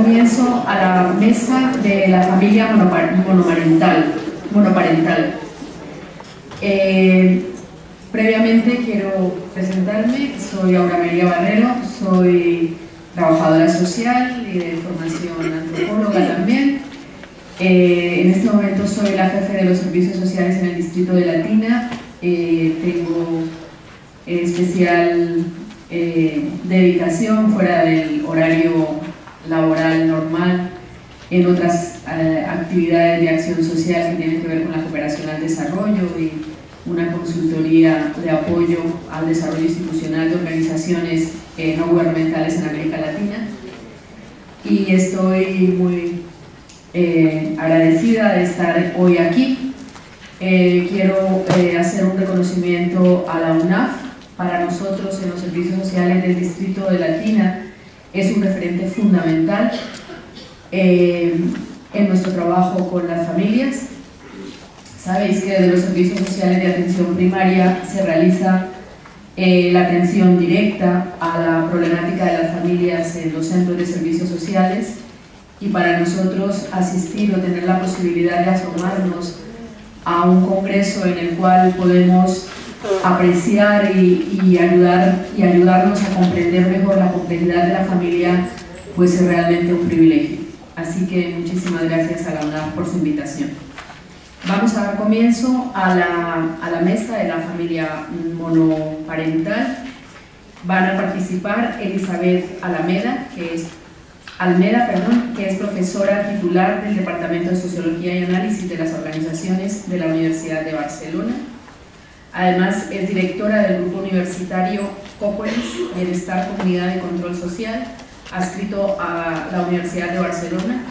comienzo a la mesa de la familia monoparental. Previamente quiero presentarme, soy Aura María Barrero, soy trabajadora social y de formación antropóloga también. En este momento soy la jefe de los servicios sociales en el distrito de Latina. Tengo especial dedicación fuera del horario laboral normal en otras actividades de acción social que tienen que ver con la cooperación al desarrollo y una consultoría de apoyo al desarrollo institucional de organizaciones no gubernamentales en América Latina. Y estoy muy agradecida de estar hoy aquí. Quiero hacer un reconocimiento a la UNAF. Para nosotros en los servicios sociales del Distrito de Latina es un referente fundamental en nuestro trabajo con las familias. Sabéis que desde los servicios sociales de atención primaria se realiza la atención directa a la problemática de las familias en los centros de servicios sociales, y para nosotros asistir o tener la posibilidad de asomarnos a un congreso en el cual podemos apreciar y ayudarnos a comprender mejor la complejidad de la familia, pues es realmente un privilegio. Así que muchísimas gracias a la UNAF por su invitación. Vamos a dar comienzo a la mesa de la familia monoparental. Van a participar Elizabeth Almeda, que es profesora titular del Departamento de Sociología y Análisis de las Organizaciones de la Universidad de Barcelona. Además, es directora del grupo universitario Cópolis, Bienestar, Comunidad y Control Social, adscrito a la Universidad de Barcelona.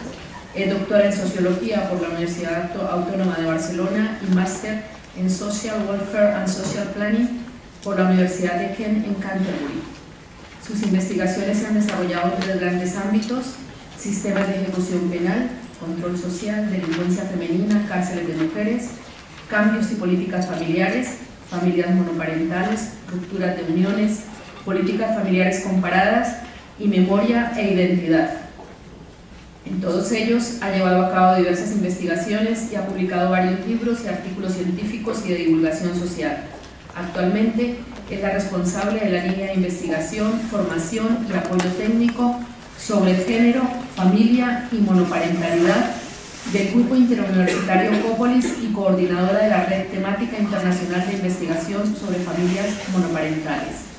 Es doctora en Sociología por la Universidad Autónoma de Barcelona y máster en Social Welfare and Social Planning por la Universidad de Kent en Canterbury. Sus investigaciones se han desarrollado en tres grandes ámbitos: sistemas de ejecución penal, control social, delincuencia femenina, cárceles de mujeres, cambios y políticas familiares, familias monoparentales, rupturas de uniones, políticas familiares comparadas y memoria e identidad. En todos ellos ha llevado a cabo diversas investigaciones y ha publicado varios libros y artículos científicos y de divulgación social. Actualmente es la responsable de la línea de investigación, formación y apoyo técnico sobre género, familia y monoparentalidad del Grupo Interuniversitario Cópolis y coordinadora de la Red Temática Internacional de Investigación sobre Familias Monoparentales.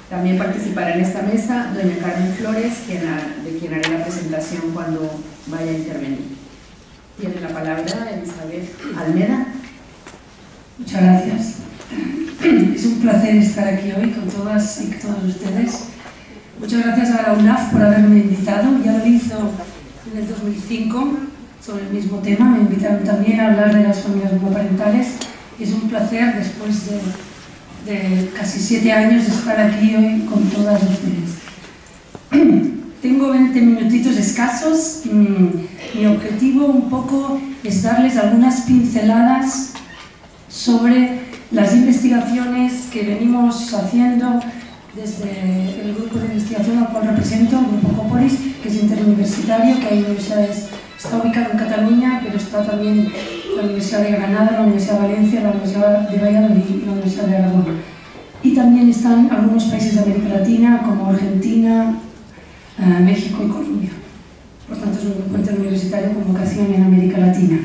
También participará en esta mesa doña Carmen Flores, de quien haré la presentación cuando vaya a intervenir. Tiene la palabra Elizabeth Almeda. Muchas gracias. Es un placer estar aquí hoy con todas y todos ustedes. Muchas gracias a la UNAF por haberme invitado. Ya lo hizo en el 2005 sobre el mismo tema. Me invitaron también a hablar de las familias monoparentales. Es un placer, después de casi 7 años, estar aquí hoy con todas ustedes. Tengo 20 minutitos escasos. Mi objetivo un poco es darles algunas pinceladas sobre las investigaciones que venimos haciendo desde el grupo de investigación al cual represento, el Grupo Cópolis, que es interuniversitario, que hay universidades, está ubicado en Cataluña, pero está también la Universidad de Granada, la Universidad de Valencia, la Universidad de Valladolid y la Universidad de Aragón. Y también están algunos países de América Latina, como Argentina, México y Colombia. Por tanto, es un grupo interuniversitario con vocación en América Latina,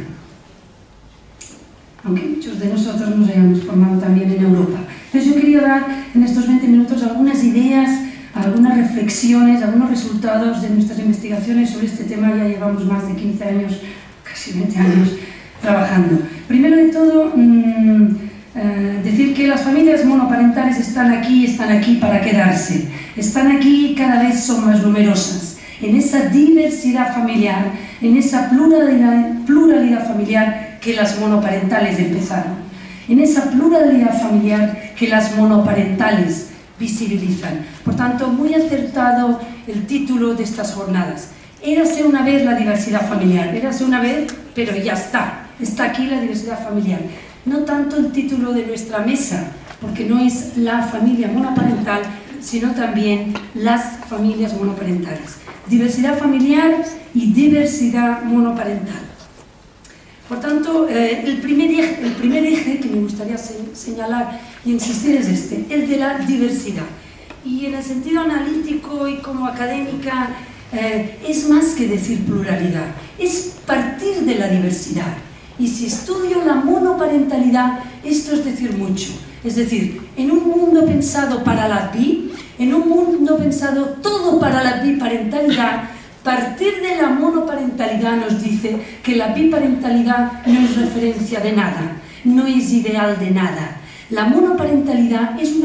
aunque muchos de nosotros nos hayamos formado también en Europa. Entonces yo quería dar en estos 20 minutos algunas ideas, algunas reflexiones, algunos resultados de nuestras investigaciones sobre este tema. Ya llevamos más de 15 años, casi 20 años, trabajando. Primero de todo, decir que las familias monoparentales están aquí para quedarse. Están aquí y cada vez son más numerosas. En esa diversidad familiar, en esa pluralidad familiar que las monoparentales empezaron. En esa pluralidad familiar que las monoparentales visibilizan. Por tanto, muy acertado el título de estas jornadas. Érase una vez la diversidad familiar, érase una vez, pero ya está. Está aquí la diversidad familiar. No tanto el título de nuestra mesa, porque no es la familia monoparental, sino también las familias monoparentales. diversidad familiar y diversidad monoparental. Por tanto, el primer eje que me gustaría señalar y insistir es este, el de la diversidad. Y en el sentido analítico y como académica, es más que decir pluralidad, es partir de la diversidad. Y si estudio la monoparentalidad, esto es decir mucho. Es decir, en un mundo pensado para la bi, en un mundo pensado todo para la biparentalidad, partir de la monoparentalidad nos dice que la biparentalidad no es referencia de nada, no es ideal de nada. La monoparentalidad es un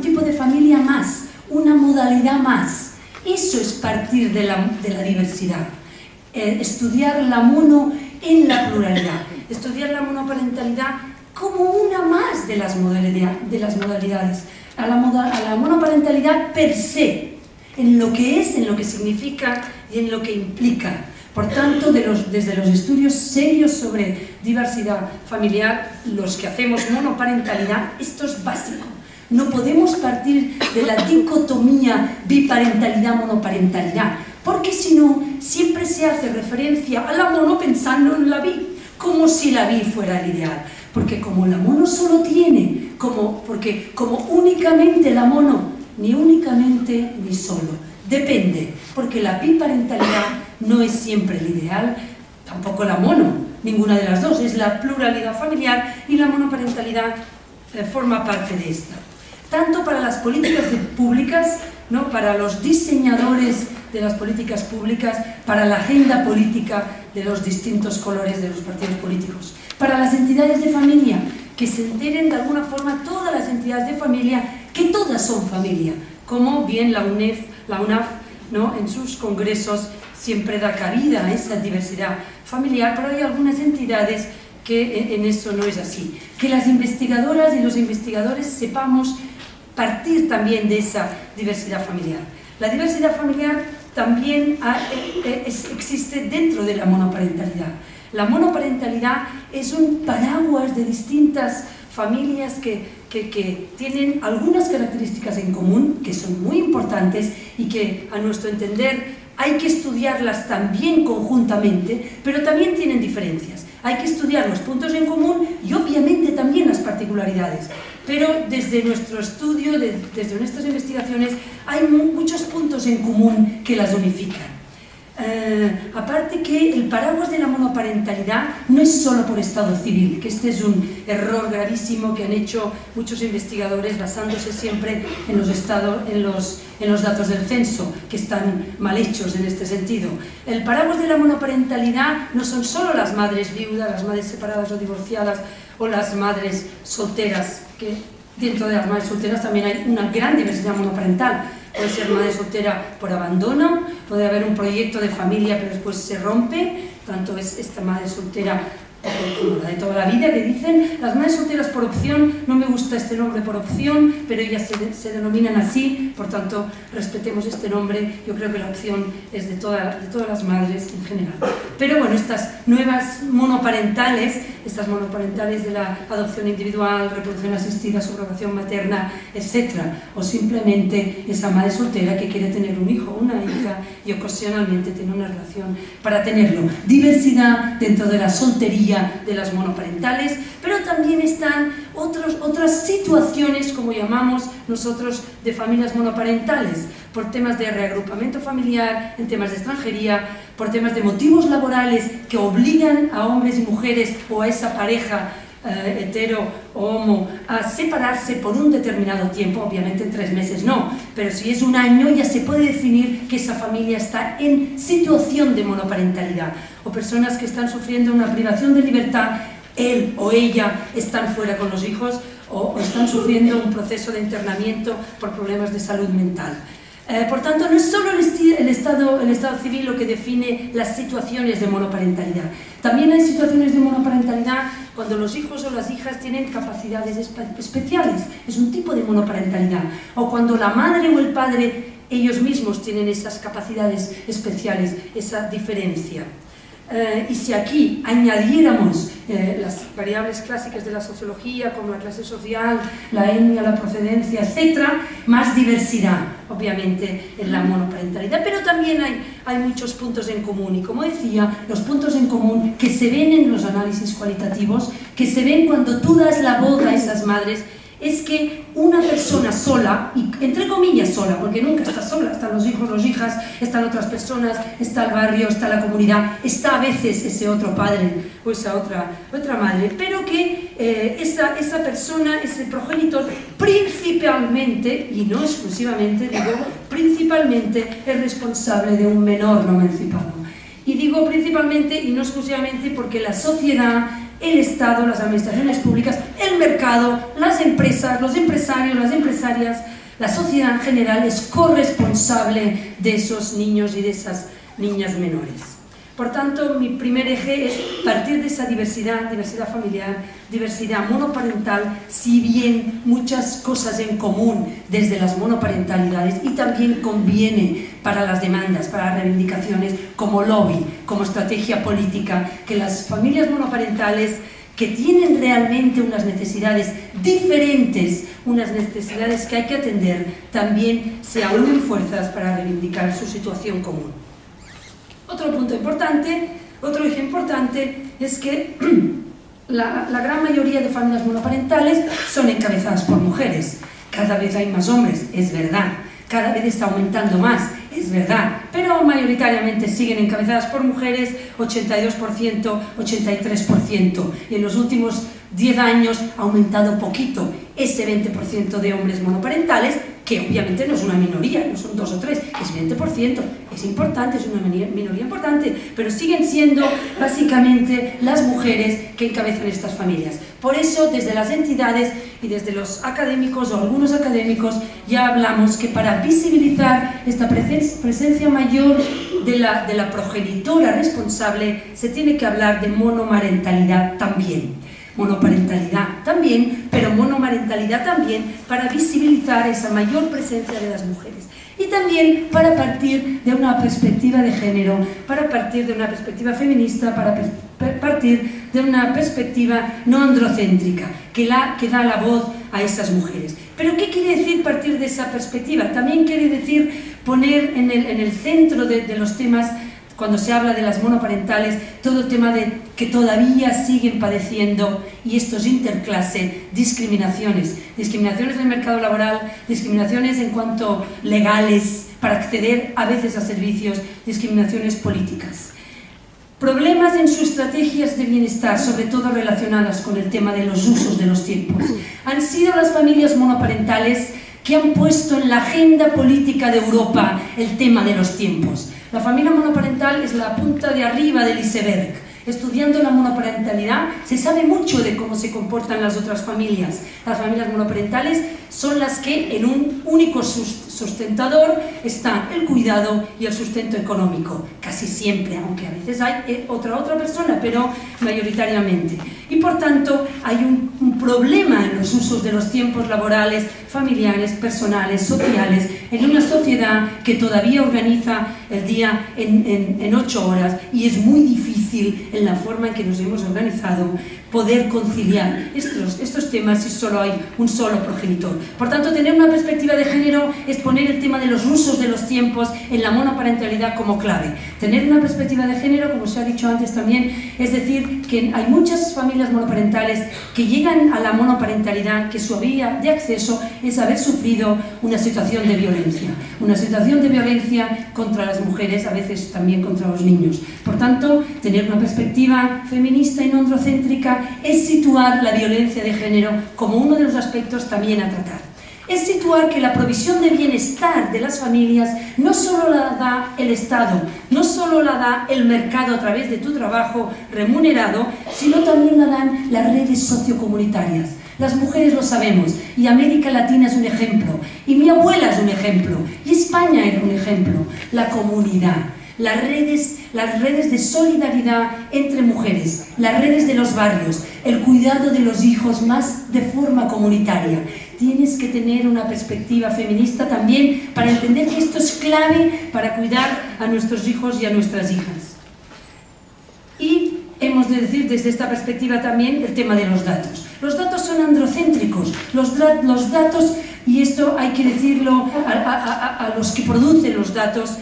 tipo de familia más, una modalidad más. Eso es partir de la diversidad. Estudiar la mono en la pluralidad, estudiar la monoparentalidad como una más de las modalidades, a la monoparentalidad per se, en lo que es, en lo que significa y en lo que implica. Por tanto, desde los estudios serios sobre diversidad familiar, los que hacemos monoparentalidad, esto es básico. No podemos partir de la dicotomía biparentalidad-monoparentalidad, porque si no, siempre se hace referencia a la mono pensando en la bi, como si la bi fuera el ideal. Porque como la mono solo tiene, porque como únicamente la mono, ni únicamente ni solo, depende, porque la biparentalidad no es siempre el ideal, tampoco la mono, ninguna de las dos, es la pluralidad familiar y la monoparentalidad forma parte de esta. Tanto para las políticas públicas, ¿no?, para los diseñadores de las políticas públicas, para la agenda política de los distintos colores de los partidos políticos, para las entidades de familia, que se enteren de alguna forma todas las entidades de familia, que todas son familia, como bien la UNAF, ¿no?, en sus congresos siempre da cabida a esa diversidad familiar, pero hay algunas entidades que en eso no es así. Que las investigadoras y los investigadores sepamos partir también de esa diversidad familiar. La diversidad familiar también existe dentro de la monoparentalidad. La monoparentalidad es un paraguas de distintas familias que tienen algunas características en común, que son muy importantes y que, a nuestro entender, hay que estudiarlas también conjuntamente, pero también tienen diferencias. Hay que estudiar los puntos en común y obviamente también las particularidades. Pero desde nuestro estudio, desde nuestras investigaciones, hay muchos puntos en común que las unifican. Aparte que el paraguas de la monoparentalidad no es solo por estado civil, que este es un error gravísimo que han hecho muchos investigadores basándose siempre en los datos del censo, que están mal hechos en este sentido. El paraguas de la monoparentalidad no son solo las madres viudas, las madres separadas o divorciadas o las madres solteras, que dentro de las madres solteras también hay una gran diversidad monoparental. Puede ser madre soltera por abandono, puede haber un proyecto de familia pero después se rompe, tanto es esta madre soltera como la de toda la vida, que dicen las madres solteras por opción, no me gusta este nombre por opción, pero ellas se denominan así, por tanto respetemos este nombre, yo creo que la opción es de todas las madres en general. Pero bueno, estas nuevas monoparentales, de la adopción individual, reproducción asistida, subrogación materna, etc. O simplemente esa madre soltera que quiere tener un hijo o una hija y ocasionalmente tiene una relación para tenerlo. Diversidad dentro de la soltería de las monoparentales, pero también están otras situaciones, como llamamos nosotros, de familias monoparentales, por temas de reagrupamiento familiar, en temas de extranjería, por temas de motivos laborales que obligan a hombres y mujeres o a esa pareja hetero o homo a separarse por un determinado tiempo, obviamente en 3 meses no, pero si es un año ya se puede definir que esa familia está en situación de monoparentalidad, o personas que están sufriendo una privación de libertad, él o ella están fuera con los hijos o están sufriendo un proceso de internamiento por problemas de salud mental. Por tanto, no es solo el estado civil lo que define las situaciones de monoparentalidad. También hay situaciones de monoparentalidad cuando los hijos o las hijas tienen capacidades especiales. Es un tipo de monoparentalidad. O cuando la madre o el padre, ellos mismos tienen esas capacidades especiales, esa diferencia. Y si aquí añadiéramos las variables clásicas de la sociología, como la clase social, la etnia, la procedencia, etc., más diversidad. obviamente, en la monoparentalidad, pero también hay muchos puntos en común, y como decía, los puntos en común que se ven en los análisis cualitativos, que se ven cuando tú das la voz a esas madres, es que una persona sola, y entre comillas sola, porque nunca está sola, están los hijos, las hijas, están otras personas, está el barrio, está la comunidad, está a veces ese otro padre o esa otra madre, pero que esa persona, ese progenitor, principalmente, y no exclusivamente, digo, principalmente es responsable de un menor no emancipado. Y digo principalmente y no exclusivamente porque la sociedad, el Estado, las administraciones públicas, el mercado, las empresas, los empresarios, las empresarias, la sociedad en general es corresponsable de esos niños y de esas niñas menores. Por tanto, mi primer eje es partir de esa diversidad, diversidad familiar, diversidad monoparental, si bien muchas cosas en común desde las monoparentalidades, y también conviene para las demandas, para las reivindicaciones, como lobby, como estrategia política, que las familias monoparentales que tienen realmente unas necesidades diferentes, unas necesidades que hay que atender, también se unen fuerzas para reivindicar su situación común. Otro punto importante, otro eje importante, es que la gran mayoría de familias monoparentales son encabezadas por mujeres. Cada vez hay más hombres, es verdad. Cada vez está aumentando más, es verdad. Pero mayoritariamente siguen encabezadas por mujeres, 82%, 83%. Y en los últimos 10 años ha aumentado poquito ese 20% de hombres monoparentales, que obviamente no es una minoría, no son 2 o 3, es 20%, es importante, es una minoría importante, pero siguen siendo básicamente las mujeres que encabezan estas familias. Por eso, desde las entidades y desde los académicos o algunos académicos, ya hablamos que para visibilizar esta presencia mayor de la progenitora responsable, se tiene que hablar de monomarentalidad también. Monoparentalidad también, pero monomarentalidad también para visibilizar esa mayor presencia de las mujeres. Y también para partir de una perspectiva de género, para partir de una perspectiva feminista, para partir de una perspectiva no androcéntrica, que da la voz a esas mujeres. ¿Pero qué quiere decir partir de esa perspectiva? También quiere decir poner en el centro de los temas, cuando se habla de las monoparentales, todo el tema de que todavía siguen padeciendo, y esto es interclase, discriminaciones en el mercado laboral, discriminaciones en cuanto legales para acceder a veces a servicios, discriminaciones políticas. Problemas en sus estrategias de bienestar, sobre todo relacionadas con el tema de los usos de los tiempos. Han sido las familias monoparentales que han puesto en la agenda política de Europa el tema de los tiempos. La familia monoparental es la punta de arriba del iceberg. Estudiando la monoparentalidad se sabe mucho de cómo se comportan las otras familias. Las familias monoparentales son las que en un único sustentador está el cuidado y el sustento económico, casi siempre, aunque a veces hay otra persona, pero mayoritariamente. Y por tanto hay un problema en los usos de los tiempos laborales, familiares, personales, sociales, en una sociedad que todavía organiza el día en 8 horas, y es muy difícil en la forma en que nos hemos organizado poder conciliar estos temas si solo hay un solo progenitor. Por tanto, tener una perspectiva de género es poner el tema de los usos de los tiempos en la monoparentalidad como clave. Tener una perspectiva de género, como se ha dicho antes también, es decir, que hay muchas familias monoparentales que llegan a la monoparentalidad, que su vía de acceso es haber sufrido una situación de violencia contra las mujeres, a veces también contra los niños. Por tanto, tener una perspectiva feminista y no androcéntrica es situar la violencia de género como uno de los aspectos también a tratar. Es situar que la provisión de bienestar de las familias no solo la da el Estado, no solo la da el mercado a través de tu trabajo remunerado, sino también la dan las redes sociocomunitarias. Las mujeres lo sabemos, y América Latina es un ejemplo, y mi abuela es un ejemplo, y España era un ejemplo. La comunidad, las redes de solidaridad entre mujeres, las redes de los barrios, el cuidado de los hijos más de forma comunitaria. Tienes que tener una perspectiva feminista también para entender que esto es clave para cuidar a nuestros hijos y a nuestras hijas. Y hemos de decir desde esta perspectiva también el tema de los datos. Los datos son androcéntricos, los datos y esto hay que decirlo a los que producen los datos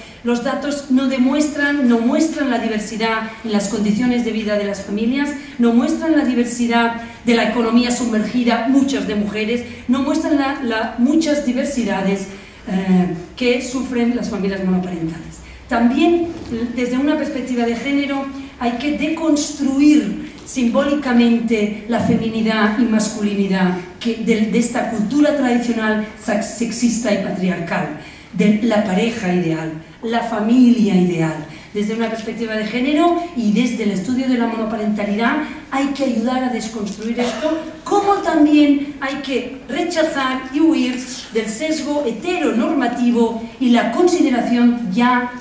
no muestran la diversidad en las condiciones de vida de las familias, no muestran la diversidad de la economía sumergida, muchas de mujeres, no muestran muchas diversidades que sufren las familias monoparentales. También, desde una perspectiva de género, hay que deconstruir simbólicamente la feminidad y masculinidad de esta cultura tradicional sexista y patriarcal, de la pareja ideal, la familia ideal. Desde una perspectiva de género y desde el estudio de la monoparentalidad hay que ayudar a desconstruir esto, como también hay que rechazar y huir del sesgo heteronormativo y la consideración ya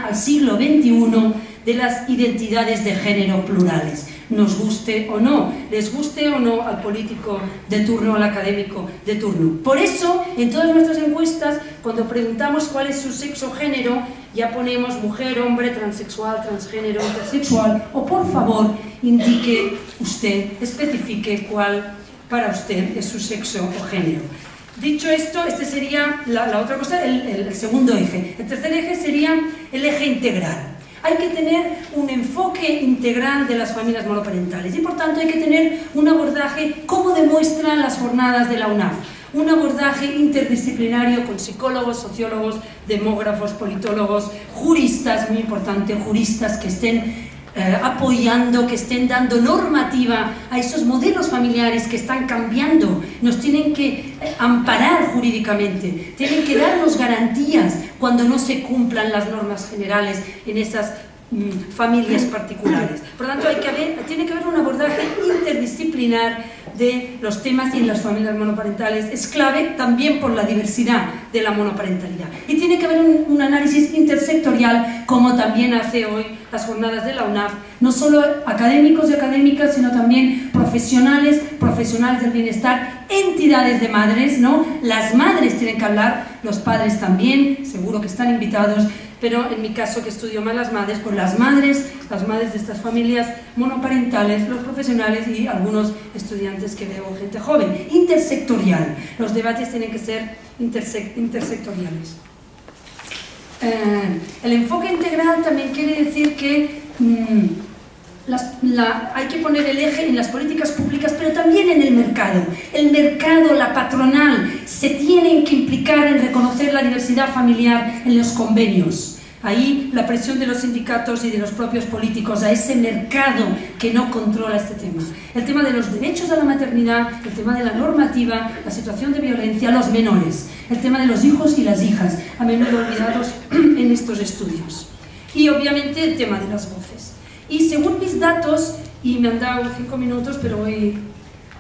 al siglo XXI de las identidades de género plurales. Nos guste o no, les guste o no al político de turno, al académico de turno. Por eso, en todas nuestras encuestas, cuando preguntamos cuál es su sexo o género, ya ponemos mujer, hombre, transexual, transgénero, intersexual, o por favor, indique usted, especifique cuál para usted es su sexo o género. Dicho esto, este sería la otra cosa, el segundo eje. El tercer eje sería el eje integral. Hay que tener un enfoque integral de las familias monoparentales y por tanto hay que tener un abordaje como demuestran las jornadas de la UNAF, un abordaje interdisciplinario con psicólogos, sociólogos, demógrafos, politólogos, juristas, muy importante, juristas que estén apoyando, que estén dando normativa a esos modelos familiares que están cambiando, nos tienen que amparar jurídicamente, tienen que darnos garantías cuando no se cumplan las normas generales en esas familias particulares. Por lo tanto, tiene que haber un abordaje interdisciplinar de los temas y en las familias monoparentales. Es clave también por la diversidad de la monoparentalidad. Y tiene que haber un análisis intersectorial, como también hace hoy las jornadas de la UNAF, no solo académicos y académicas, sino también profesionales del bienestar, entidades de madres, ¿no? Las madres tienen que hablar, los padres también, seguro que están invitados, pero en mi caso, que estudio más las madres, pues las madres de estas familias monoparentales, los profesionales y algunos estudiantes que veo, gente joven. Intersectorial, los debates tienen que ser intersectoriales. El enfoque integral también quiere decir que hay que poner el eje en las políticas públicas, pero también en el mercado. El mercado, la patronal, se tienen que implicar en reconocer la diversidad familiar en los convenios. Ahí la presión de los sindicatos y de los propios políticos a ese mercado que no controla este tema. El tema de los derechos a la maternidad, el tema de la normativa, la situación de violencia, los menores, el tema de los hijos y las hijas, a menudo olvidados en estos estudios. Y obviamente el tema de las voces. Y según mis datos, y me han dado 5 minutos, pero voy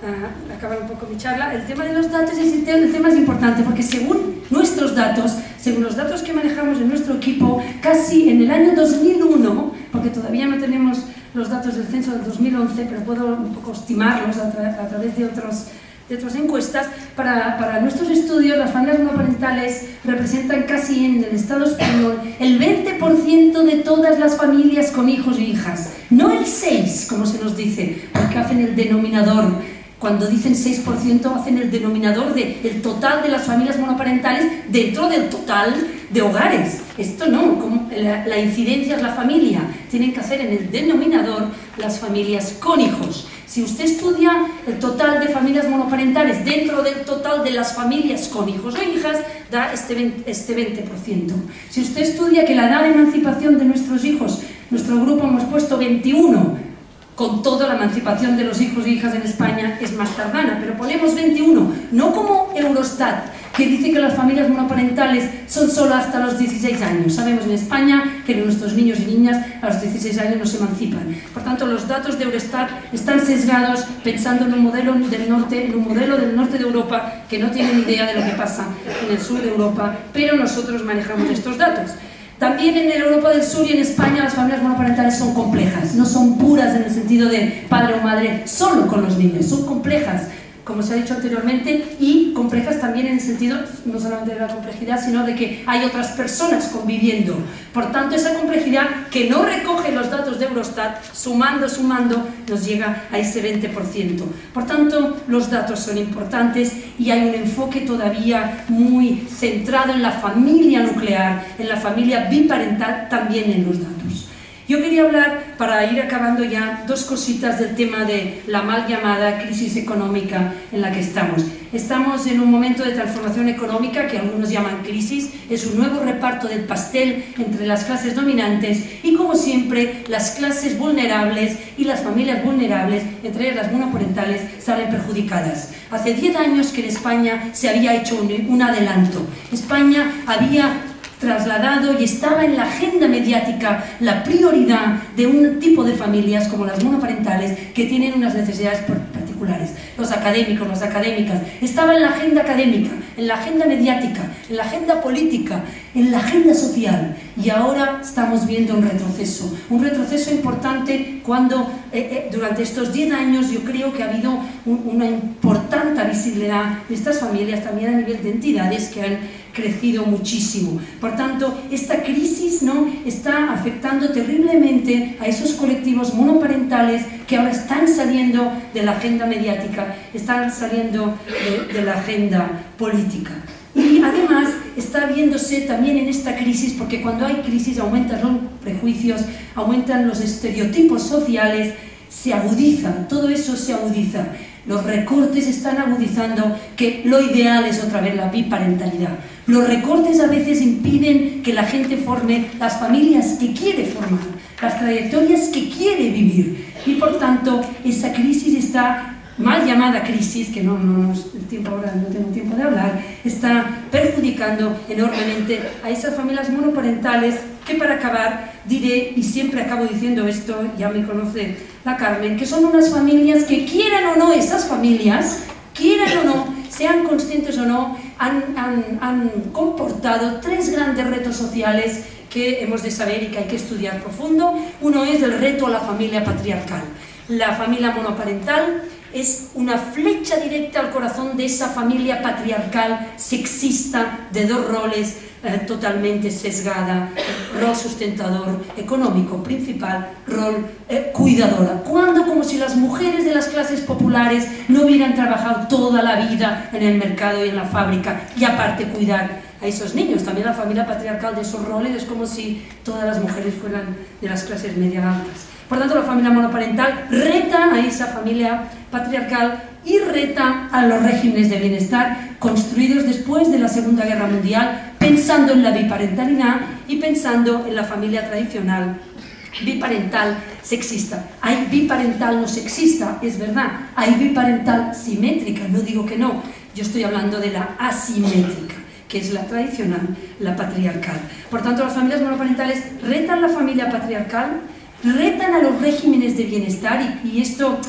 a acabar un poco mi charla, el tema de los datos el tema es importante, porque según nuestros datos, según los datos que manejamos en nuestro equipo, casi en el año 2001, porque todavía no tenemos los datos del censo del 2011, pero puedo un poco estimarlos a través de otras encuestas, para nuestros estudios las familias monoparentales representan casi en el Estado español el 20% de todas las familias con hijos y hijas, no el 6%, como se nos dice, porque hacen el denominador. Cuando dicen 6% hacen el denominador del total de las familias monoparentales dentro del total de hogares. Esto no, como la incidencia es la familia, tienen que hacer en el denominador las familias con hijos. Si usted estudia el total de familias monoparentales dentro del total de las familias con hijos o hijas, da este 20%. Si usted estudia que la edad de emancipación de nuestros hijos, nuestro grupo hemos puesto 21, con toda la emancipación de los hijos e hijas en España es más tardana, pero ponemos 21, no como Eurostat, que dice que las familias monoparentales son solo hasta los 16 años. Sabemos en España que nuestros niños y niñas a los 16 años no se emancipan. Por tanto, los datos de Eurostat están sesgados pensando en un modelo del norte de Europa que no tienen idea de lo que pasa en el sur de Europa, pero nosotros manejamos estos datos. También en Europa del Sur y en España las familias monoparentales son complejas, no son puras en el sentido de padre o madre solo con los niños, son complejas, como se ha dicho anteriormente, y complejas también en el sentido, no solamente de la complejidad, sino de que hay otras personas conviviendo. Por tanto, esa complejidad que no recoge los datos de Eurostat, sumando, nos llega a ese 20%. Por tanto, los datos son importantes y hay un enfoque todavía muy centrado en la familia nuclear, en la familia biparental, también en los datos. Yo quería hablar, para ir acabando ya, dos cositas del tema de la mal llamada crisis económica en la que estamos. Estamos en un momento de transformación económica que algunos llaman crisis, es un nuevo reparto del pastel entre las clases dominantes y, como siempre, las clases vulnerables y las familias vulnerables, entre ellas las monoparentales, salen perjudicadas. Hace 10 años que en España se había hecho un adelanto. España había trasladado y estaba en la agenda mediática la prioridad de un tipo de familias como las monoparentales que tienen unas necesidades particulares. Los académicos, las académicas, estaba en la agenda académica, en la agenda mediática, en la agenda política, en la agenda social, y ahora estamos viendo un retroceso importante cuando durante estos 10 años yo creo que ha habido una importante visibilidad de estas familias también a nivel de entidades que han crecido muchísimo. Por tanto, esta crisis, ¿no?, está afectando terriblemente a esos colectivos monoparentales que ahora están saliendo de la agenda mediática, están saliendo de la agenda política. Y además está viéndose también en esta crisis, porque cuando hay crisis aumentan los prejuicios, aumentan los estereotipos sociales, se agudizan, todo eso se agudiza. Los recortes están agudizando que lo ideal es otra vez la biparentalidad. Los recortes a veces impiden que la gente forme las familias que quiere formar, las trayectorias que quiere vivir. Y por tanto, esa crisis está, mal llamada crisis, que ahora no tengo tiempo de hablar, está perjudicando enormemente a esas familias monoparentales que, para acabar, diré, y siempre acabo diciendo esto, ya me conoce la Carmen, que son unas familias que, quieran o no esas familias, quieran o no, sean conscientes o no, han comportado 3 grandes retos sociales que hemos de saber y que hay que estudiar profundo. Uno es el reto a la familia patriarcal. La familia monoparental es una flecha directa al corazón de esa familia patriarcal sexista de 2 roles totalmente sesgada: rol sustentador económico principal, rol cuidadora. Cuando, como si las mujeres de las clases populares no hubieran trabajado toda la vida en el mercado y en la fábrica y aparte cuidar a esos niños. También la familia patriarcal de esos roles es como si todas las mujeres fueran de las clases media altas. Por tanto, la familia monoparental reta a esa familia patriarcal y reta a los regímenes de bienestar construidos después de la Segunda Guerra Mundial, pensando en la biparentalidad y pensando en la familia tradicional biparental sexista. Hay biparental no sexista, es verdad, hay biparental simétrica, no digo que no, yo estoy hablando de la asimétrica, que es la tradicional, la patriarcal. Por tanto, las familias monoparentales retan la familia patriarcal, retan a los regímenes de bienestar, y esto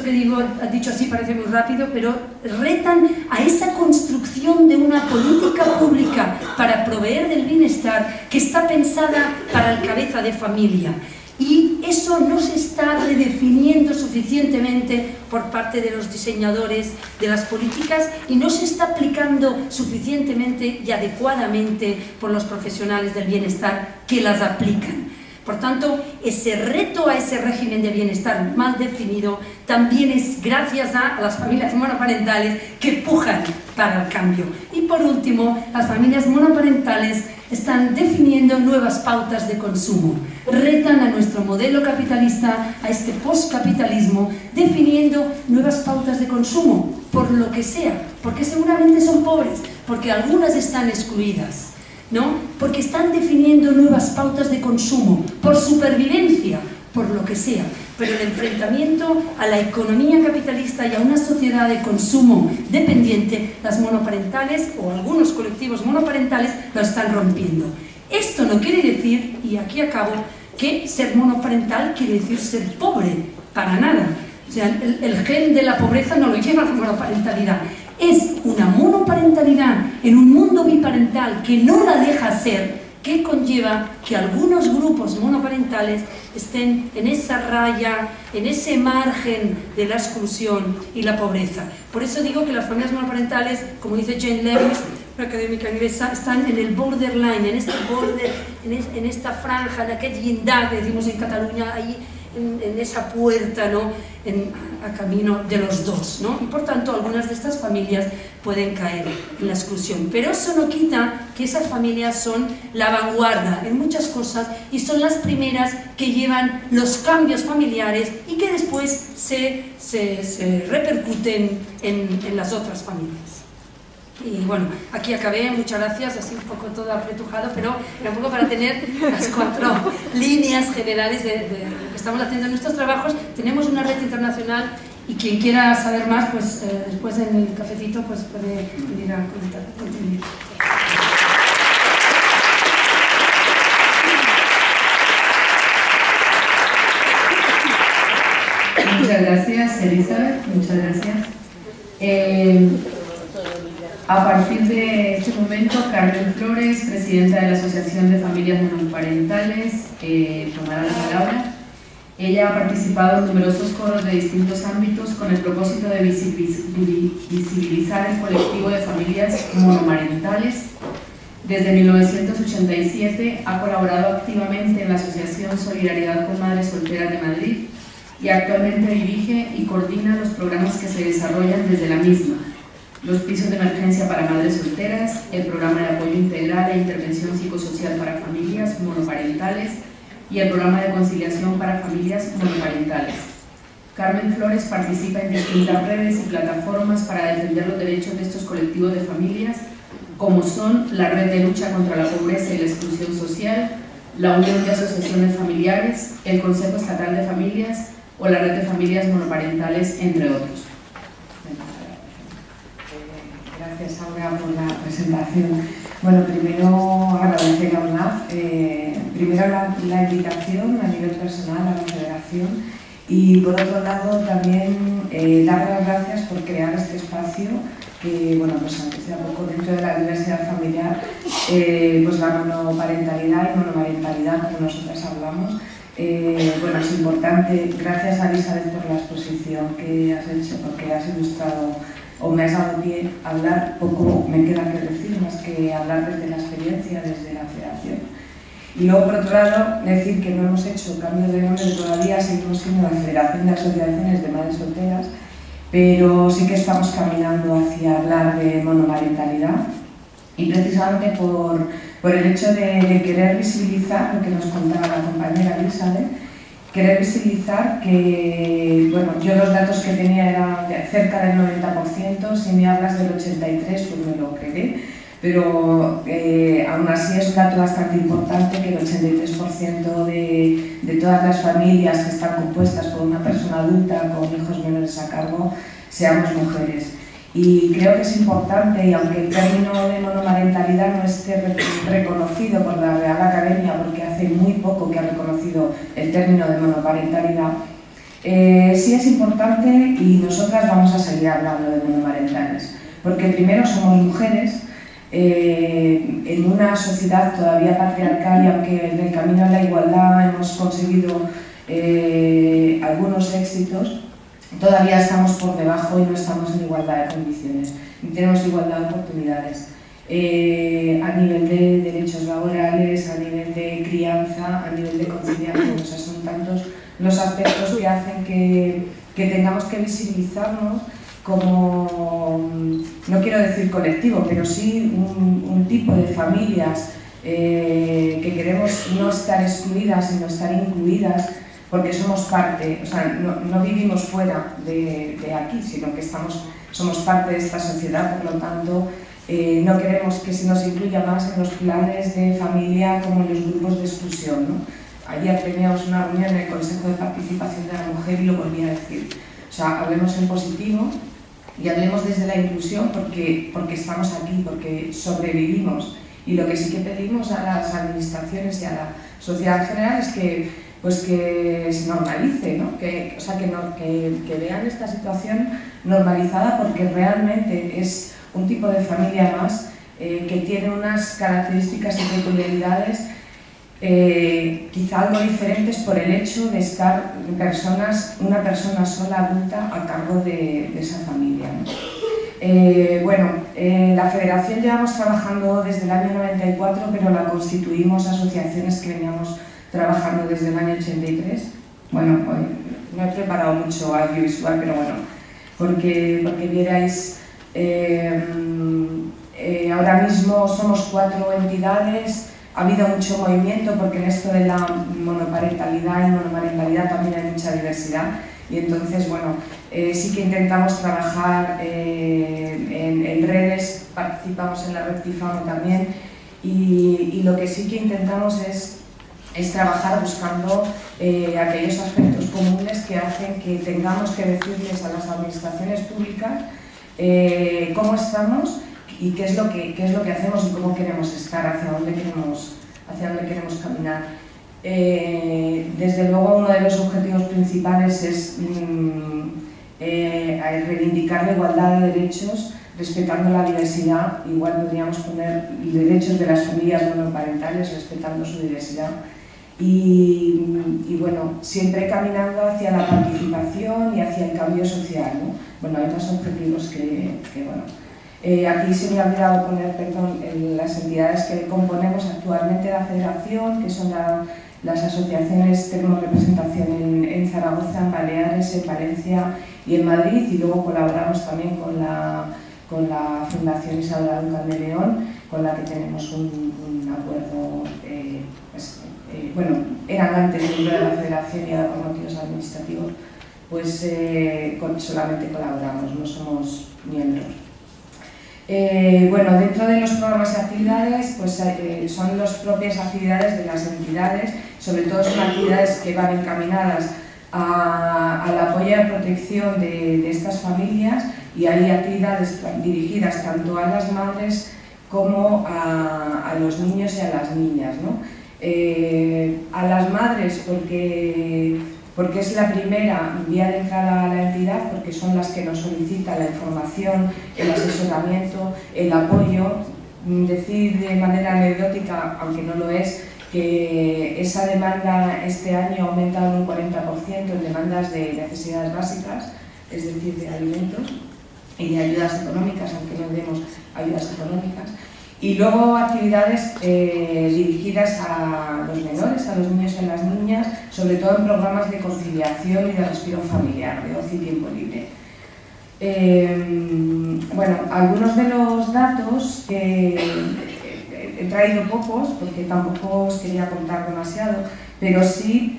que digo, dicho así parece muy rápido, pero retan a esa construcción de una política pública para proveer del bienestar que está pensada para el cabeza de familia. Y eso no se está redefiniendo suficientemente por parte de los diseñadores de las políticas y no se está aplicando suficientemente y adecuadamente por los profesionales del bienestar que las aplican. Por tanto, ese reto a ese régimen de bienestar mal definido también es gracias a las familias monoparentales que pujan para el cambio. Y por último, las familias monoparentales están definiendo nuevas pautas de consumo. Retan a nuestro modelo capitalista, a este postcapitalismo, definiendo nuevas pautas de consumo, por lo que sea, porque seguramente son pobres, porque algunas están excluidas, ¿no? Porque están definiendo nuevas pautas de consumo, por supervivencia, por lo que sea. Pero el enfrentamiento a la economía capitalista y a una sociedad de consumo dependiente, las monoparentales o algunos colectivos monoparentales lo están rompiendo. Esto no quiere decir, y aquí acabo, que ser monoparental quiere decir ser pobre, para nada. O sea, el gen de la pobreza no lo lleva la monoparentalidad. Es una monoparentalidad en un mundo biparental que no la deja ser, ¿Qué conlleva que algunos grupos monoparentales estén en esa raya, en ese margen de la exclusión y la pobreza? Por eso digo que las familias monoparentales, como dice Jane Lewis, una académica inglesa, están en el borderline, en este border, en esta franja, en aquel llindar, que decimos en Cataluña, ahí en esa puerta, ¿no? A camino de los dos, ¿no? Y por tanto algunas de estas familias pueden caer en la exclusión, pero eso no quita que esas familias son la vanguardia en muchas cosas y son las primeras que llevan los cambios familiares y que después se repercuten en las otras familias. Y bueno, aquí acabé, muchas gracias, así un poco todo apretujado, pero era un poco para tener las 4 líneas generales de lo que estamos haciendo en nuestros trabajos. Tenemos una red internacional y quien quiera saber más, pues después en el cafecito pues puede venir a contribuir. Muchas gracias, Elizabeth, muchas gracias. A partir de este momento, Carmen Flores, presidenta de la Asociación de Familias Monoparentales, tomará la palabra. Ella ha participado en numerosos foros de distintos ámbitos con el propósito de visibilizar el colectivo de familias monomarentales. Desde 1987 ha colaborado activamente en la Asociación Solidaridad con Madres Solteras de Madrid y actualmente dirige y coordina los programas que se desarrollan desde la misma: los pisos de emergencia para madres solteras, el programa de apoyo integral e intervención psicosocial para familias monoparentales y el programa de conciliación para familias monoparentales. Carmen Flores participa en distintas redes y plataformas para defender los derechos de estos colectivos de familias, como son la Red de Lucha contra la Pobreza y la Exclusión Social, la Unión de Asociaciones Familiares, el Consejo Estatal de Familias o la Red de Familias Monoparentales, entre otros. Gracias, Aura, por la presentación. Bueno, primero agradecer a UNAF, primero la invitación a nivel personal a la federación y por otro lado también dar las gracias por crear este espacio que, bueno, pues aunque sea poco dentro de la diversidad familiar, pues la monoparentalidad y monomarentalidad, como nosotras hablamos, bueno, es importante. Gracias a Elizabeth por la exposición que has hecho, porque has ilustrado o me has dado pie a hablar. Poco me queda que decir, más que hablar desde la experiencia, desde la federación. Y luego, por otro lado, decir que no hemos hecho cambio de nombre todavía, seguimos siendo la Federación de Asociaciones de Madres Solteras, pero sí que estamos caminando hacia hablar de monomarentalidad y precisamente por el hecho de querer visibilizar lo que nos contaba la compañera Elizabeth, querer visibilizar que, bueno, yo los datos que tenía eran de cerca del 90%, si me hablas del 83% pues me lo creeré, pero aún así es un dato bastante importante que el 83% de todas las familias que están compuestas por una persona adulta con hijos menores a cargo seamos mujeres. Y creo que es importante, y aunque el término de monomarentalidad no esté reconocido por la Real Academia, porque hace muy poco que ha reconocido el término de monoparentalidad, sí es importante y nosotras vamos a seguir hablando de monomarentales, porque primero somos mujeres en una sociedad todavía patriarcal, y aunque en el camino a la igualdad hemos conseguido algunos éxitos, todavía estamos por debajo y no estamos en igualdad de condiciones, ni tenemos igualdad de oportunidades a nivel de derechos laborales, a nivel de crianza, a nivel de conciliación. O sea, son tantos los aspectos que hacen que tengamos que visibilizarnos como, no quiero decir colectivo, pero sí un tipo de familias que queremos no estar excluidas, sino estar incluidas, porque somos parte, o sea, no vivimos fuera de aquí, sino que somos parte de esta sociedad. Por lo tanto, no queremos que se nos incluya más en los planes de familia como en los grupos de exclusión, ¿no? Ayer teníamos una reunión en el Consejo de Participación de la Mujer y lo volví a decir. O sea, hablemos en positivo y hablemos desde la inclusión porque estamos aquí, porque sobrevivimos. Y lo que sí que pedimos a las administraciones y a la sociedad en general es que se normalice, ¿no? Que vean esta situación normalizada, porque realmente es un tipo de familia más que tiene unas características y peculiaridades quizá algo diferentes por el hecho de estar una persona sola adulta a cargo de esa familia, ¿no? La federación llevamos trabajando desde el año 94, pero la constituimos asociaciones que veníamos trabajando desde el año 83. Bueno, no he preparado mucho audiovisual, pero bueno, porque vierais, ahora mismo somos 4 entidades. Ha habido mucho movimiento porque en esto de la monoparentalidad y monomarentalidad también hay mucha diversidad, y entonces, bueno, sí que intentamos trabajar en redes, participamos en la red Tifamo también, y lo que sí que intentamos es trabajar buscando aquellos aspectos comunes que hacen que tengamos que decirles a las administraciones públicas cómo estamos y qué es lo que hacemos y cómo queremos estar, hacia dónde queremos caminar. Desde luego, uno de los objetivos principales es reivindicar la igualdad de derechos, respetando la diversidad. Igual podríamos poner derechos de las familias monoparentales, respetando su diversidad. Y bueno, siempre caminando hacia la participación y hacia el cambio social, ¿no? Bueno, hay más objetivos que bueno. Aquí se me ha olvidado poner, perdón, las entidades que componemos actualmente la federación, que son las asociaciones. Tenemos representación en Zaragoza, en Baleares, en Valencia y en Madrid, y luego colaboramos también con la Fundación Isabel Duncan de León, con la que tenemos un acuerdo. Bueno, eran antes miembros de la federación y ahora por motivos administrativos pues solamente colaboramos, no somos miembros. Bueno, dentro de los programas y actividades, pues son las propias actividades de las entidades. Sobre todo son actividades que van encaminadas al apoyo y a la protección de estas familias, y hay actividades dirigidas tanto a las madres como a los niños y a las niñas, ¿no? A las madres porque es la primera vía de entrada a la entidad, porque son las que nos solicitan la información, el asesoramiento, el apoyo. Decir de manera anecdótica, aunque no lo es, que esa demanda este año ha aumentado en un 40% en demandas de necesidades básicas, es decir, de alimentos y de ayudas económicas, aunque no demos ayudas económicas. Y luego actividades dirigidas a los menores, a los niños y a las niñas, sobre todo en programas de conciliación y de respiro familiar, de ocio y tiempo libre. Bueno, algunos de los datos, he traído pocos porque tampoco os quería contar demasiado, pero sí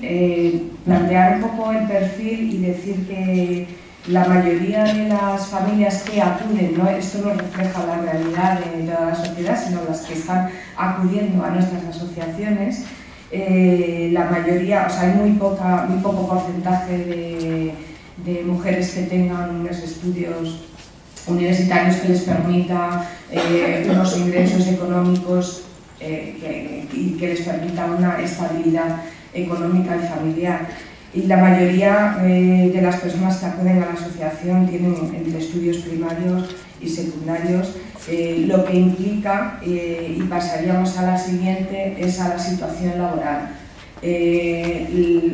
plantear un poco el perfil y decir que la mayoría de las familias que acuden, ¿no? Esto no refleja la realidad de toda la sociedad, sino las que están acudiendo a nuestras asociaciones, la mayoría, o sea, hay muy poco porcentaje de mujeres que tengan unos estudios universitarios que les permita unos ingresos económicos y que les permita una estabilidad económica y familiar. Y la mayoría de las personas que acuden a la asociación tienen entre estudios primarios y secundarios, lo que implica, y pasaríamos a la siguiente, es a la situación laboral.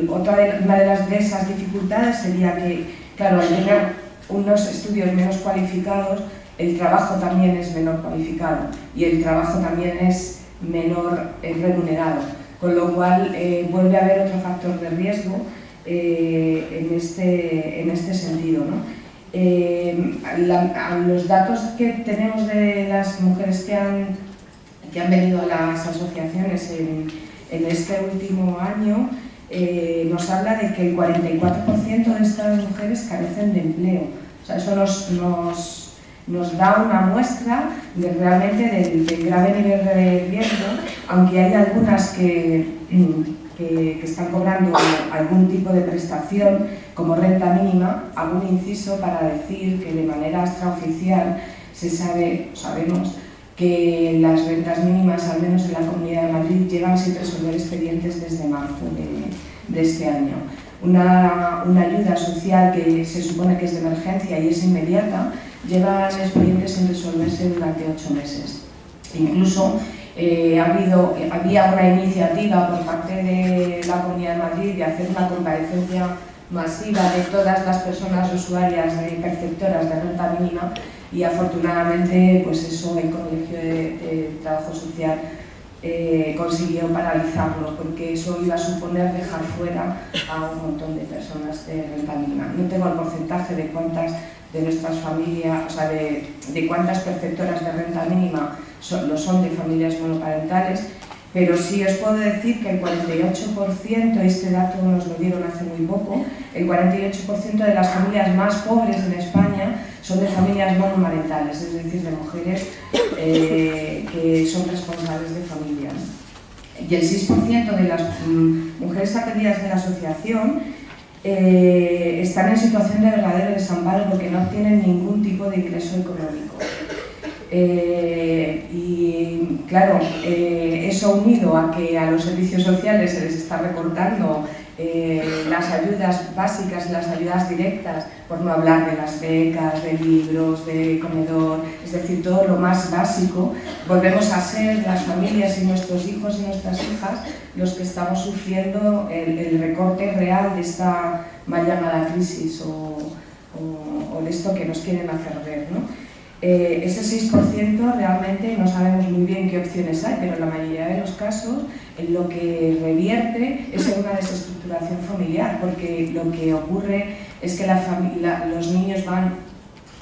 Una de esas dificultades sería que, claro, al tener unos estudios menos cualificados, el trabajo también es menor cualificado y el trabajo también es menor remunerado, con lo cual vuelve a haber otro factor de riesgo en este sentido, ¿no? Los datos que tenemos de las mujeres que han venido a las asociaciones en este último año nos habla de que el 44% de estas mujeres carecen de empleo. O sea, eso nos da una muestra de realmente del grave nivel de riesgo, aunque hay algunas que están cobrando algún tipo de prestación como renta mínima. Hago un inciso para decir que de manera extraoficial sabemos que las rentas mínimas, al menos en la Comunidad de Madrid, llevan sin resolver expedientes desde marzo de este año. Una ayuda social que se supone que es de emergencia y es inmediata, lleva expedientes sin resolverse durante 8 meses. Incluso había una iniciativa por parte de la Comunidad de Madrid de hacer una comparecencia masiva de todas las personas usuarias perceptoras de renta mínima, y afortunadamente pues eso el Colegio de Trabajo Social consiguió paralizarlo, porque eso iba a suponer dejar fuera a un montón de personas de renta mínima. No tengo el porcentaje de cuántas de nuestras familias, o sea, de cuántas perceptoras de renta mínima lo son de familias monoparentales, pero sí os puedo decir que el 48%, este dato nos lo dieron hace muy poco, el 48% de las familias más pobres en España son de familias monomarentales, es decir, de mujeres que son responsables de familia. Y el 6% de las mujeres atendidas de la asociación están en situación de verdadero desamparo porque no obtienen ningún tipo de ingreso económico. Y claro, eso unido a que a los servicios sociales se les está recortando las ayudas básicas y las ayudas directas, por no hablar de las becas, de libros, de comedor, es decir, todo lo más básico, volvemos a ser las familias y nuestros hijos y nuestras hijas los que estamos sufriendo el recorte real de esta mal llamada crisis o de esto que nos quieren hacer ver, ¿no? Ese 6% realmente no sabemos muy bien qué opciones hay, pero en la mayoría de los casos en lo que revierte es en una desestructuración familiar, porque lo que ocurre es que los niños van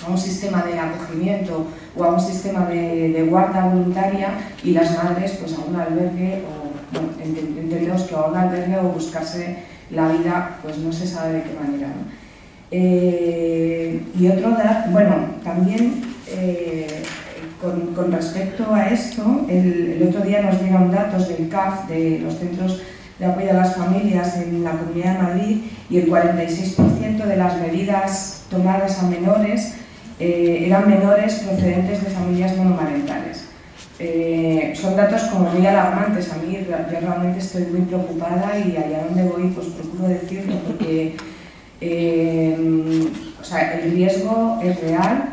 a un sistema de acogimiento o a un sistema de guarda voluntaria y las madres pues a un albergue o bueno, entendemos que a un albergue o buscarse la vida pues no se sabe de qué manera, ¿no? Y otro dato, bueno, también con respecto a esto, el otro día nos dieron datos del CAF, de los Centros de Apoyo a las Familias en la Comunidad de Madrid, y el 46% de las medidas tomadas a menores eran menores procedentes de familias monomarentales. Son datos como muy alarmantes. A mí yo realmente estoy muy preocupada y allá donde voy pues procuro decirlo porque o sea, el riesgo es real.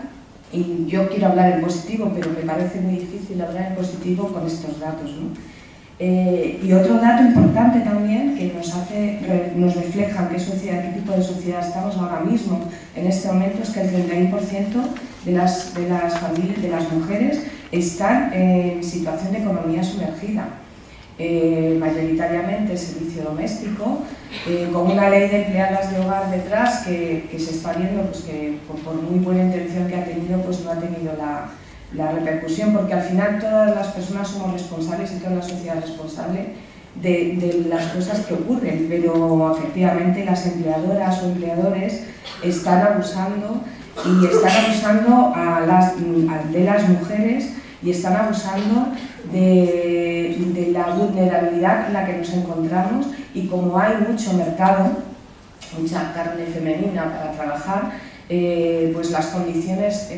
Y yo quiero hablar en positivo, pero me parece muy difícil hablar en positivo con estos datos, ¿no? Y otro dato importante también que nos refleja qué tipo de sociedad estamos ahora mismo, en este momento, es que el 31% de las familias, de las mujeres, están en situación de economía sumergida. Mayoritariamente servicio doméstico, con una ley de empleadas de hogar detrás que se está viendo pues, que por muy buena intención que ha tenido, pues no ha tenido la repercusión, porque al final todas las personas somos responsables y toda la sociedad es responsable de las cosas que ocurren, pero efectivamente las empleadoras o empleadores están abusando y están abusando de las mujeres y están abusando de la vulnerabilidad en la que nos encontramos, y como hay mucho mercado, mucha carne femenina para trabajar, pues las condiciones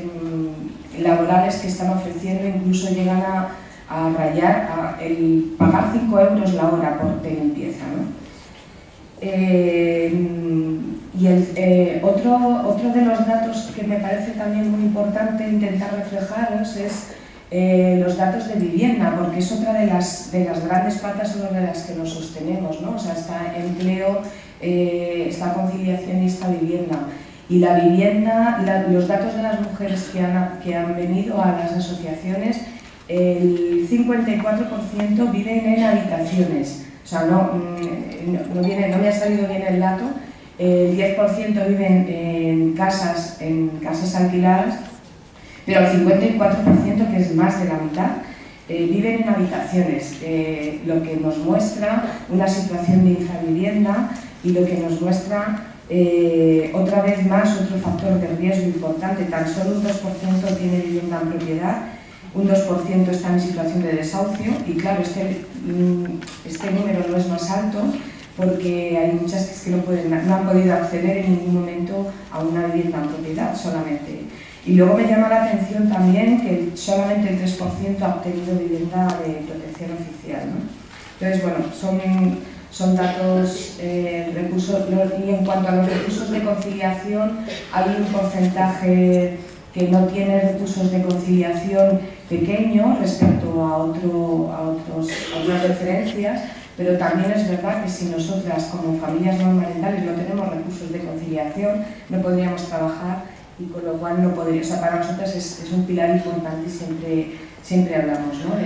laborales que están ofreciendo incluso llegan a rayar el pagar 5 euros la hora de limpieza, ¿no? Y otro de los datos que me parece también muy importante intentar reflejaros es los datos de vivienda, porque es otra de las grandes patas sobre las que nos sostenemos, ¿no? O sea, está empleo, está conciliación y está vivienda. Y la vivienda, los datos de las mujeres que han venido a las asociaciones, el 54% viven en habitaciones. O sea, no me ha salido bien el dato. El 10% viven en casas alquiladas, pero el 54%, que es más de la mitad, viven en habitaciones, lo que nos muestra una situación de infravivienda y lo que nos muestra otra vez más otro factor de riesgo importante. Tan solo un 2% tiene vivienda en propiedad, un 2% está en situación de desahucio, y claro, este número no es más alto porque hay muchas que no han podido acceder en ningún momento a una vivienda en propiedad solamente. Y luego me llama la atención también que solamente el 3% ha obtenido vivienda de protección oficial, ¿no? Entonces, bueno, son datos, recursos, y en cuanto a los recursos de conciliación, hay un porcentaje que no tiene recursos de conciliación pequeños respecto a otras referencias, pero también es verdad que si nosotras como familias monomarentales no tenemos recursos de conciliación, no podríamos trabajar y con lo cual no podría, o sea, para nosotras es un pilar importante y siempre hablamos, ¿no?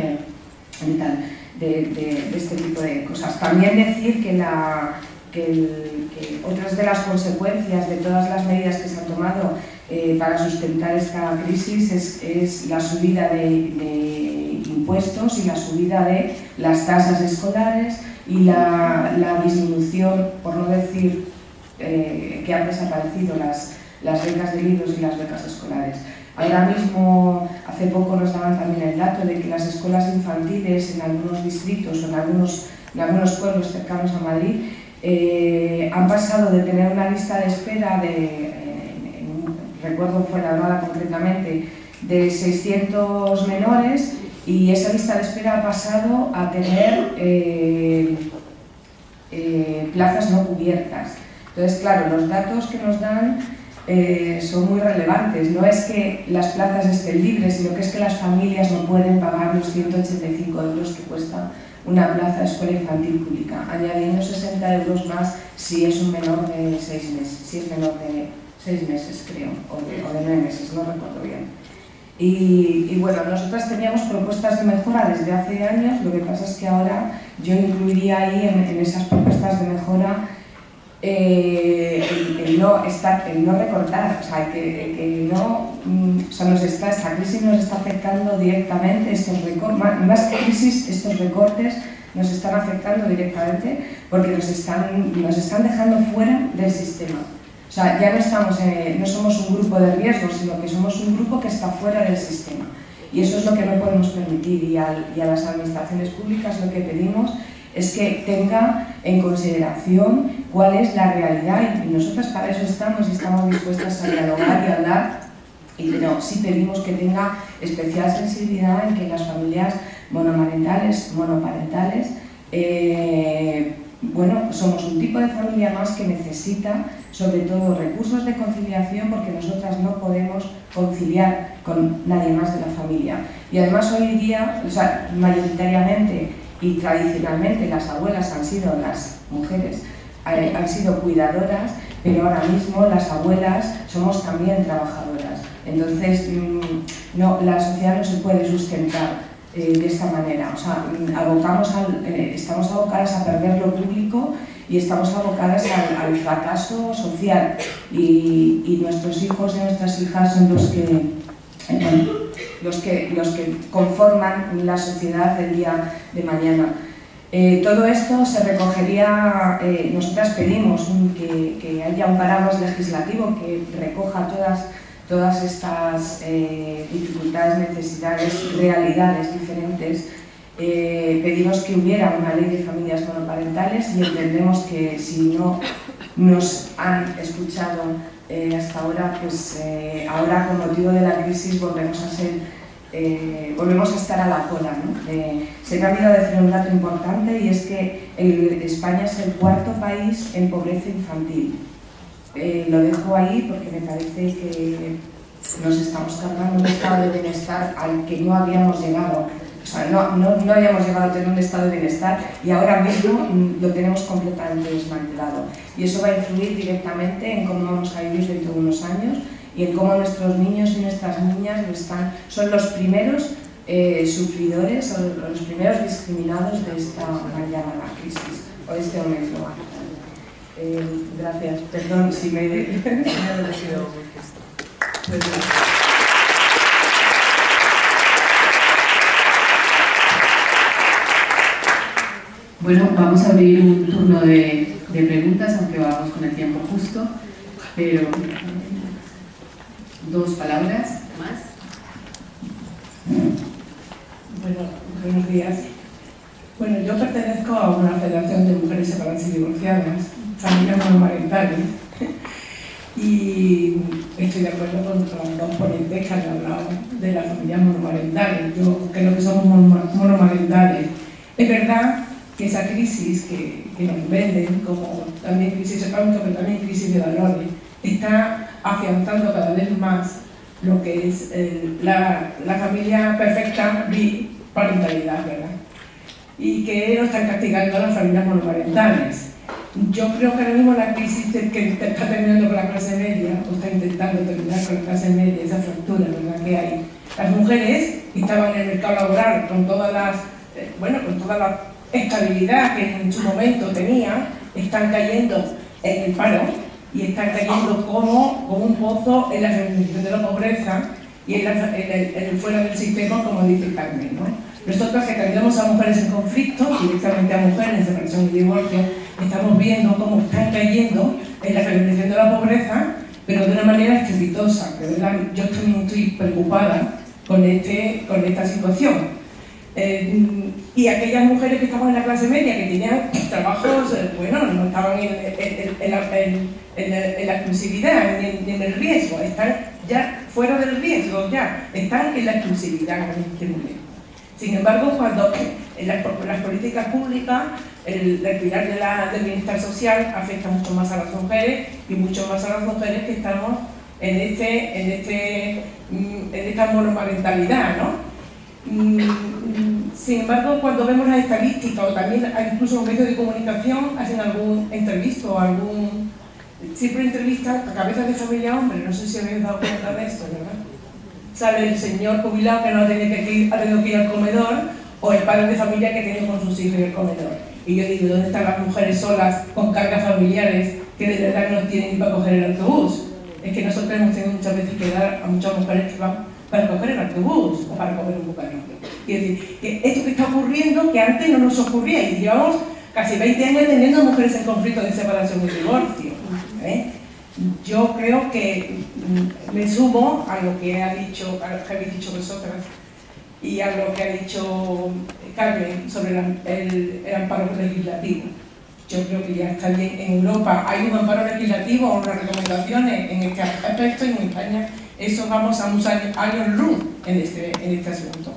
de este tipo de cosas. También decir que otras de las consecuencias de todas las medidas que se han tomado para sustentar esta crisis es la subida de impuestos y la subida de las tasas escolares y la disminución, por no decir que han desaparecido las becas de libros y las becas escolares. Ahora mismo, hace poco nos daban también el dato de que las escuelas infantiles en algunos distritos o en algunos pueblos cercanos a Madrid han pasado de tener una lista de espera recuerdo Fuenlabrada concretamente, de 600 menores, y esa lista de espera ha pasado a tener plazas no cubiertas. Entonces, claro, los datos que nos dan son muy relevantes. No es que las plazas estén libres, sino que es que las familias no pueden pagar los 185 euros que cuesta una plaza de escuela infantil pública, añadiendo 60 euros más si es un menor de 6 meses, si es menor de 6 meses, creo, o de 9 meses, no recuerdo bien. Y bueno, nosotras teníamos propuestas de mejora desde hace años, lo que pasa es que ahora yo incluiría ahí en esas propuestas de mejora el no recortar, o sea, esta crisis nos está afectando directamente, más que crisis, estos recortes nos están afectando directamente porque nos están dejando fuera del sistema. O sea, ya no somos un grupo de riesgo, sino que somos un grupo que está fuera del sistema. Y eso es lo que no podemos permitir, y a las administraciones públicas lo que pedimos es que tenga en consideración cuál es la realidad, y nosotros para eso estamos y estamos dispuestas a dialogar y a hablar, pero sí pedimos que tenga especial sensibilidad en que las familias monomarentales, monoparentales, bueno, somos un tipo de familia más que necesita sobre todo recursos de conciliación, porque nosotras no podemos conciliar con nadie más de la familia. Y además hoy día, o sea, mayoritariamente y tradicionalmente las abuelas han sido las mujeres, han sido cuidadoras, pero ahora mismo las abuelas somos también trabajadoras. Entonces, no, la sociedad no se puede sustentar de esta manera. O sea, estamos abocadas a perder lo público y estamos abocadas al fracaso social. Y nuestros hijos y nuestras hijas son los que conforman la sociedad del día de mañana. Todo esto se recogería, nosotras pedimos que haya un paraguas legislativo que recoja todas estas dificultades, necesidades, realidades diferentes. Pedimos que hubiera una ley de familias monoparentales y entendemos que si no nos han escuchado hasta ahora, pues ahora con motivo de la crisis volvemos a estar a la cola, ¿no? Se me ha olvidado decir un dato importante, y es que España es el cuarto país en pobreza infantil. Lo dejo ahí porque me parece que nos estamos cargando un estado de bienestar al que no habíamos llegado. O sea, no habíamos llegado a tener un estado de bienestar y ahora mismo lo tenemos completamente desmantelado. Y eso va a influir directamente en cómo vamos a vivir dentro de unos años y en cómo nuestros niños y nuestras niñas son los primeros sufridores o los primeros discriminados de esta mal llamada crisis o de este momento. Gracias. Perdón si me he sido muy gesto. Bueno, vamos a abrir un turno de preguntas, aunque vamos con el tiempo justo, pero 2 palabras más. Bueno, buenos días. Bueno, yo pertenezco a una federación de mujeres separadas y divorciadas, familias monomarentales, y estoy de acuerdo con los 2 ponentes que han hablado de las familias monomarentales. Yo creo que somos monomarentales. Es verdad que esa crisis que nos venden, como también crisis económica, pero también crisis de valores, está afianzando cada vez más lo que es la familia perfecta biparentalidad, ¿verdad? Y que no están castigando a las familias monoparentales. Yo creo que ahora mismo la crisis que está terminando con la clase media, o está intentando terminar con la clase media, esa fractura, ¿verdad?, que hay. Las mujeres que estaban en el mercado laboral con todas las, con toda la estabilidad que en su momento tenían, están cayendo en el paro y están cayendo como un pozo en la feminización de la pobreza y en el fuera del sistema, como dice Carmen, ¿no? Nosotros que atendemos a mujeres en conflicto, directamente a mujeres en separación y divorcio, estamos viendo cómo están cayendo en la feminización de la pobreza, pero de una manera estrepitosa. De verdad, yo también estoy preocupada con esta situación. Y aquellas mujeres que estaban en la clase media, que tenían trabajos, no estaban en la exclusividad, ni en el riesgo, están ya fuera del riesgo, ya están en la exclusividad en este momento. Sin embargo, cuando las políticas públicas, el pilar del bienestar social afecta mucho más a las mujeres y mucho más a las mujeres que estamos en esta monoparentalidad, ¿no? Sin embargo, cuando vemos las estadísticas o también incluso los medios de comunicación hacen algún entrevisto o siempre entrevistan a cabezas de familia hombre, no sé si habéis dado cuenta de esto, ¿verdad? Sale el señor jubilado que no ha tenido que ir al comedor, o el padre de familia que tiene con sus hijos en el comedor. Y yo digo, ¿dónde están las mujeres solas con cargas familiares que de verdad no tienen ni para coger el autobús? Es que nosotros hemos tenido muchas veces que dar a muchas mujeres que van para coger el autobús o para coger un bocadillo. Y es decir, que esto que está ocurriendo, que antes no nos ocurría, y llevamos casi 20 años teniendo mujeres en conflicto de separación y divorcio. Yo creo que me sumo a lo que habéis dicho vosotras y a lo que ha dicho Carmen sobre el amparo legislativo. Yo creo que ya está bien. En Europa hay un amparo legislativo o unas recomendaciones en este aspecto, y en España eso vamos a unos años luz en este asunto.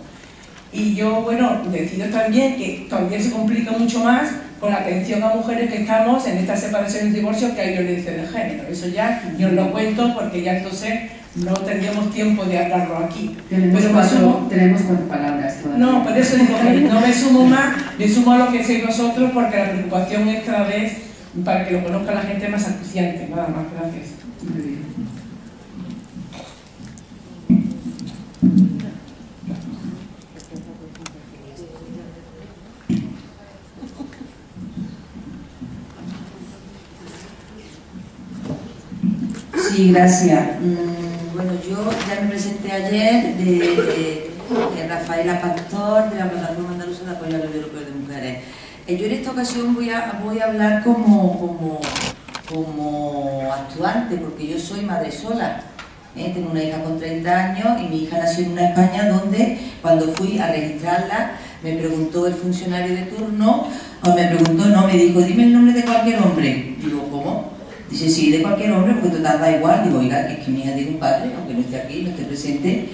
Y yo, decido también que todavía se complica mucho más con la atención a mujeres que estamos en estas separaciones y divorcios, que hay violencia de género. Eso ya yo os lo cuento porque ya entonces no tendríamos tiempo de hablarlo aquí. Tenemos 4 palabras todavía. No, por eso digo que no me sumo más, me sumo a lo que hacéis vosotros, porque la preocupación es cada vez, para que lo conozca la gente, más acuciante. Nada más, gracias. Muy bien. Sí, gracias. Bueno, yo ya me presenté ayer de Rafaela Pastor, de la Plataforma Andaluza de Apoyo a la Ley Europea de Mujeres. Yo en esta ocasión voy a hablar como actuante, porque yo soy madre sola. Tengo una hija con 30 años y mi hija nació en una España donde, cuando fui a registrarla, me preguntó el funcionario de turno, me dijo, dime el nombre de cualquier hombre. Digo, ¿cómo? Dice, sí, de cualquier hombre, porque total da igual. Digo, oiga, es que mi hija tiene un padre, aunque no esté aquí, no esté presente,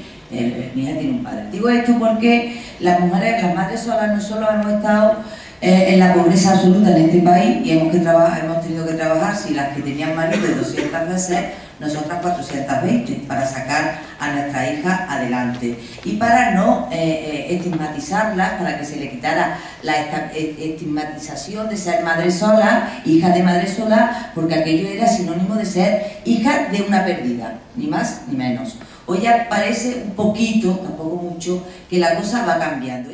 mi hija tiene un padre. Digo esto porque las mujeres, las madres solas, no solo hemos estado en la pobreza absoluta en este país y hemos tenido que trabajar, si las que tenían marido 200 veces, nosotras 420, para sacar a nuestra hija adelante y para no estigmatizarlas, para que se le quitara la estigmatización de ser madre sola, hija de madre sola, porque aquello era sinónimo de ser hija de una perdida, ni más ni menos. Hoy ya parece un poquito, tampoco mucho, que la cosa va cambiando.